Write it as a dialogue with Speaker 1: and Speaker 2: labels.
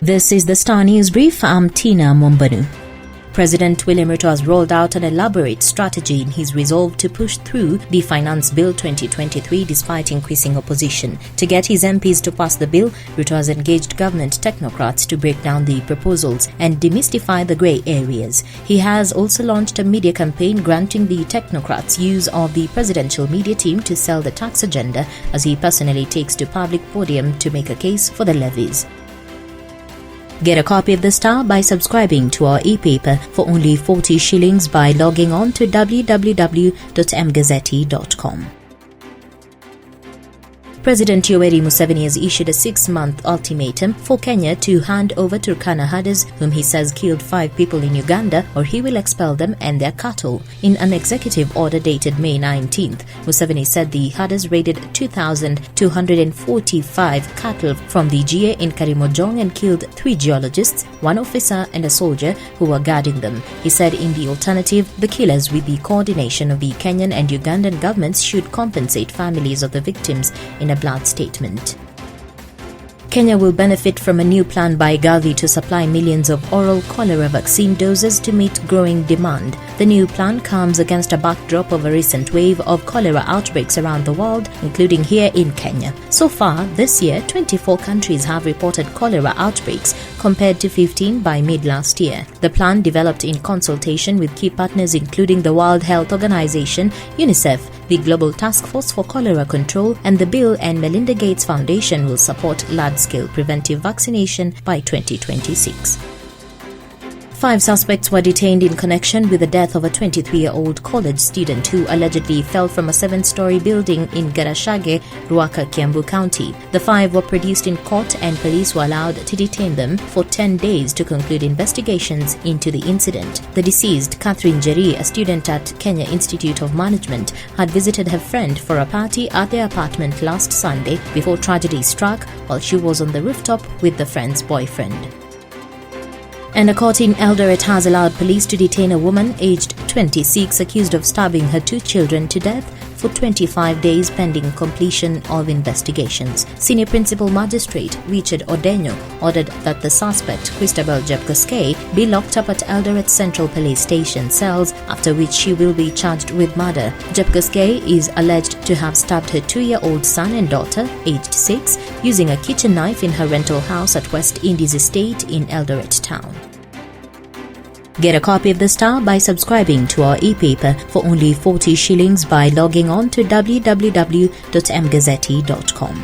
Speaker 1: This is the Star News Brief. I'm Tina Mombanu. President William Ruto has rolled out an elaborate strategy in his resolve to push through the Finance Bill 2023 despite increasing opposition. To get his MPs to pass the bill, Ruto has engaged government technocrats to break down the proposals and demystify the grey areas. He has also launched a media campaign granting the technocrats use of the presidential media team to sell the tax agenda as he personally takes to public podium to make a case for the levies. Get a copy of The Star by subscribing to our e-paper for only 40 shillings by logging on to www.mgazzetti.com. President Yoweri Museveni has issued a 6-month ultimatum for Kenya to hand over Turkana herders whom he says killed 5 people in Uganda, or he will expel them and their cattle. In an executive order dated May 19th, Museveni said the herders raided 2,245 cattle from the GA in Karimojong and killed 3 geologists, 1 officer and a soldier who were guarding them. He said in the alternative, the killers, with the coordination of the Kenyan and Ugandan governments, should compensate families of the victims in a blunt statement. Kenya will benefit from a new plan by Gavi to supply millions of oral cholera vaccine doses to meet growing demand. The new plan comes against a backdrop of a recent wave of cholera outbreaks around the world, including here in Kenya. So far, this year, 24 countries have reported cholera outbreaks compared to 15 by mid-last year. The plan, developed in consultation with key partners including the World Health Organization, UNICEF, the Global Task Force for Cholera Control, and the Bill and Melinda Gates Foundation, will support large-scale preventive vaccination by 2026. 5 suspects were detained in connection with the death of a 23-year-old college student who allegedly fell from a 7-story building in Garashage, Ruaka, Kiambu County. The 5 were produced in court and police were allowed to detain them for 10 days to conclude investigations into the incident. The deceased, Catherine Njeri, a student at Kenya Institute of Management, had visited her friend for a party at their apartment last Sunday before tragedy struck while she was on the rooftop with the friend's boyfriend. And a court in Eldoret has allowed police to detain a woman aged 26 accused of stabbing her 2 children to death for 25 days pending completion of investigations. Senior Principal Magistrate Richard Odenyo ordered that the suspect, Christabel Jepkoskei, be locked up at Eldoret Central Police Station cells, after which she will be charged with murder. Jepkoskei is alleged to have stabbed her 2-year-old son and daughter, aged 6, using a kitchen knife in her rental house at West Indies Estate in Eldoret Town. Get a copy of The Star by subscribing to our e-paper for only 40 shillings by logging on to www.mgazzetti.com.